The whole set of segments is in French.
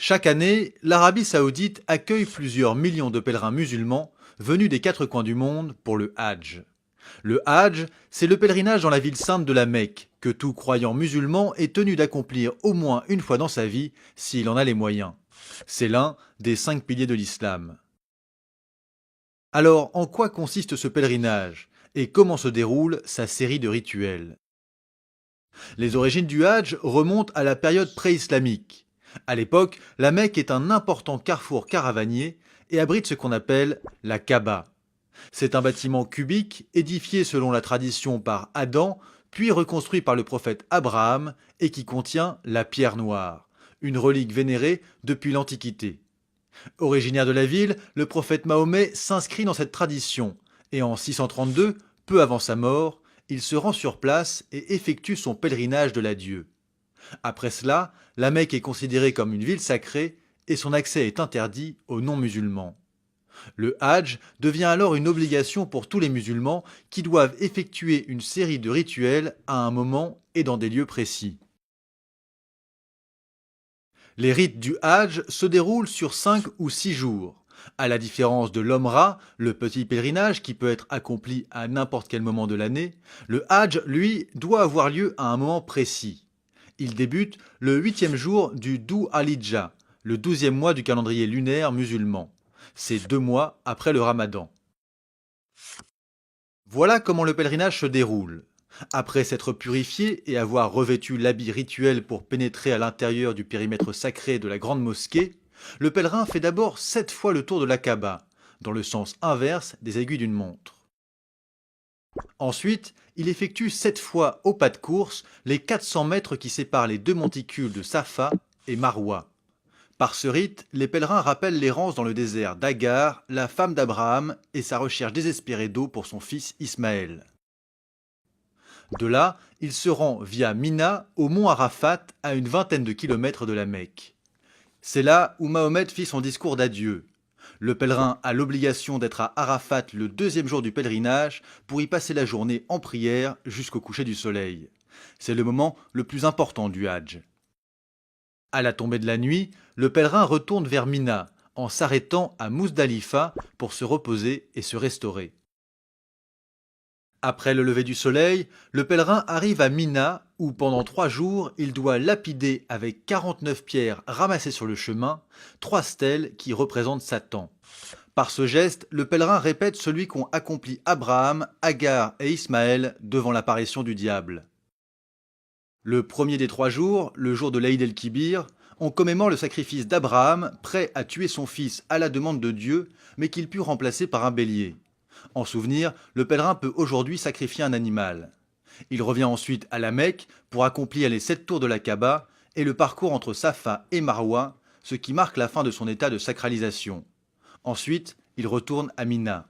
Chaque année, l'Arabie saoudite accueille plusieurs millions de pèlerins musulmans venus des quatre coins du monde pour le Hajj. Le Hajj, c'est le pèlerinage dans la ville sainte de la Mecque, que tout croyant musulman est tenu d'accomplir au moins une fois dans sa vie, s'il en a les moyens. C'est l'un des 5 piliers de l'islam. Alors, en quoi consiste ce pèlerinage et comment se déroule sa série de rituels? Les origines du Hajj remontent à la période pré-islamique. À l'époque, la Mecque est un important carrefour caravanier et abrite ce qu'on appelle la Kaaba. C'est un bâtiment cubique édifié selon la tradition par Adam, puis reconstruit par le prophète Abraham et qui contient la pierre noire, une relique vénérée depuis l'Antiquité. Originaire de la ville, le prophète Mahomet s'inscrit dans cette tradition et en 632, peu avant sa mort, il se rend sur place et effectue son pèlerinage de l'adieu. Après cela, la Mecque est considérée comme une ville sacrée et son accès est interdit aux non-musulmans. Le Hajj devient alors une obligation pour tous les musulmans qui doivent effectuer une série de rituels à un moment et dans des lieux précis. Les rites du Hajj se déroulent sur 5 ou 6 jours. À la différence de l'Omra, le petit pèlerinage qui peut être accompli à n'importe quel moment de l'année, le Hajj, lui, doit avoir lieu à un moment précis. Il débute le 8e jour du Dhu al-Hijjah, le 12e mois du calendrier lunaire musulman. C'est 2 mois après le Ramadan. Voilà comment le pèlerinage se déroule. Après s'être purifié et avoir revêtu l'habit rituel pour pénétrer à l'intérieur du périmètre sacré de la grande mosquée, le pèlerin fait d'abord 7 fois le tour de la Kaaba, dans le sens inverse des aiguilles d'une montre. Ensuite, il effectue 7 fois au pas de course les 400 mètres qui séparent les deux monticules de Safa et Marwa. Par ce rite, les pèlerins rappellent l'errance dans le désert d'Agar, la femme d'Abraham, et sa recherche désespérée d'eau pour son fils Ismaël. De là, il se rend via Mina au mont Arafat, à une vingtaine de kilomètres de la Mecque. C'est là où Mahomet fit son discours d'adieu. Le pèlerin a l'obligation d'être à Arafat le 2e jour du pèlerinage pour y passer la journée en prière jusqu'au coucher du soleil. C'est le moment le plus important du Hajj. À la tombée de la nuit, le pèlerin retourne vers Mina, en s'arrêtant à Mousdalifa pour se reposer et se restaurer. Après le lever du soleil, le pèlerin arrive à Mina où pendant 3 jours il doit lapider avec 49 pierres ramassées sur le chemin 3 stèles qui représentent Satan. Par ce geste, le pèlerin répète celui qu'ont accompli Abraham, Agar et Ismaël devant l'apparition du diable. Le premier des 3 jours, le jour de l'Aïd el-Kibir, on commémore le sacrifice d'Abraham, prêt à tuer son fils à la demande de Dieu, mais qu'il put remplacer par un bélier. En souvenir, le pèlerin peut aujourd'hui sacrifier un animal. Il revient ensuite à la Mecque pour accomplir les 7 tours de la Kaaba et le parcours entre Safa et Marwa, ce qui marque la fin de son état de sacralisation. Ensuite, il retourne à Mina.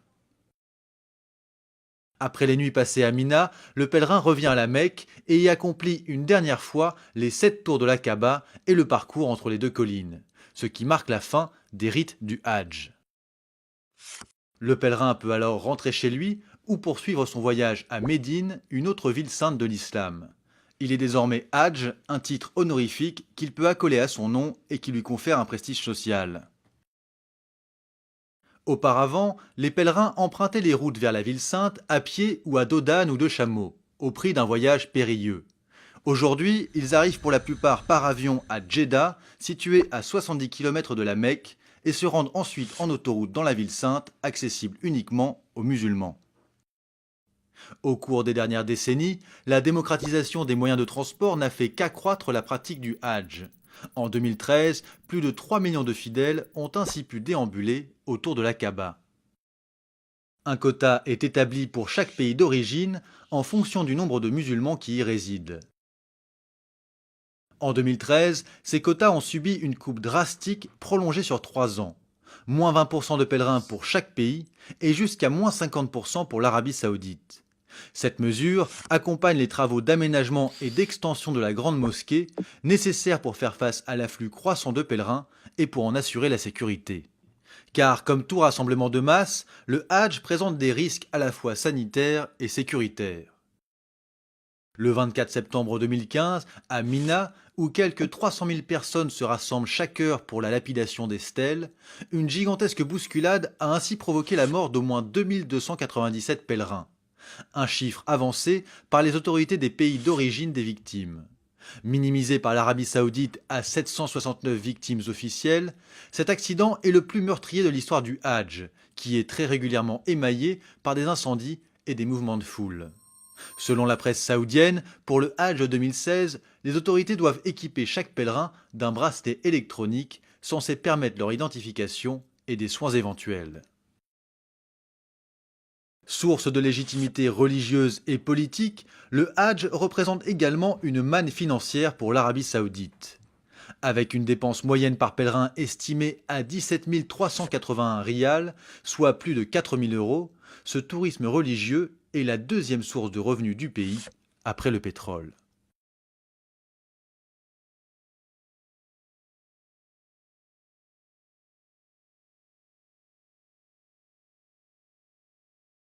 Après les nuits passées à Mina, le pèlerin revient à la Mecque et y accomplit une dernière fois les 7 tours de la Kaaba et le parcours entre les deux collines, ce qui marque la fin des rites du Hajj. Le pèlerin peut alors rentrer chez lui ou poursuivre son voyage à Médine, une autre ville sainte de l'islam. Il est désormais Hajj, un titre honorifique qu'il peut accoler à son nom et qui lui confère un prestige social. Auparavant, les pèlerins empruntaient les routes vers la ville sainte à pied ou à dos d'âne ou de chameau, au prix d'un voyage périlleux. Aujourd'hui, ils arrivent pour la plupart par avion à Djeddah, situé à 70 km de la Mecque, et se rendent ensuite en autoroute dans la ville sainte, accessible uniquement aux musulmans. Au cours des dernières décennies, la démocratisation des moyens de transport n'a fait qu'accroître la pratique du Hajj. En 2013, plus de 3 millions de fidèles ont ainsi pu déambuler autour de la Kaaba. Un quota est établi pour chaque pays d'origine en fonction du nombre de musulmans qui y résident. En 2013, ces quotas ont subi une coupe drastique prolongée sur 3 ans. Moins 20% de pèlerins pour chaque pays et jusqu'à moins 50% pour l'Arabie saoudite. Cette mesure accompagne les travaux d'aménagement et d'extension de la grande mosquée nécessaires pour faire face à l'afflux croissant de pèlerins et pour en assurer la sécurité. Car comme tout rassemblement de masse, le Hajj présente des risques à la fois sanitaires et sécuritaires. Le 24 septembre 2015, à Mina, où quelques 300 000 personnes se rassemblent chaque heure pour la lapidation des stèles, une gigantesque bousculade a ainsi provoqué la mort d'au moins 2297 pèlerins, un chiffre avancé par les autorités des pays d'origine des victimes. Minimisé par l'Arabie Saoudite à 769 victimes officielles, cet accident est le plus meurtrier de l'histoire du Hadj, qui est très régulièrement émaillé par des incendies et des mouvements de foule. Selon la presse saoudienne, pour le Hadj 2016, les autorités doivent équiper chaque pèlerin d'un bracelet électronique censé permettre leur identification et des soins éventuels. Source de légitimité religieuse et politique, le Hadj représente également une manne financière pour l'Arabie Saoudite. Avec une dépense moyenne par pèlerin estimée à 17 381 rials, soit plus de 4 000 euros, ce tourisme religieux est la deuxième source de revenus du pays, après le pétrole.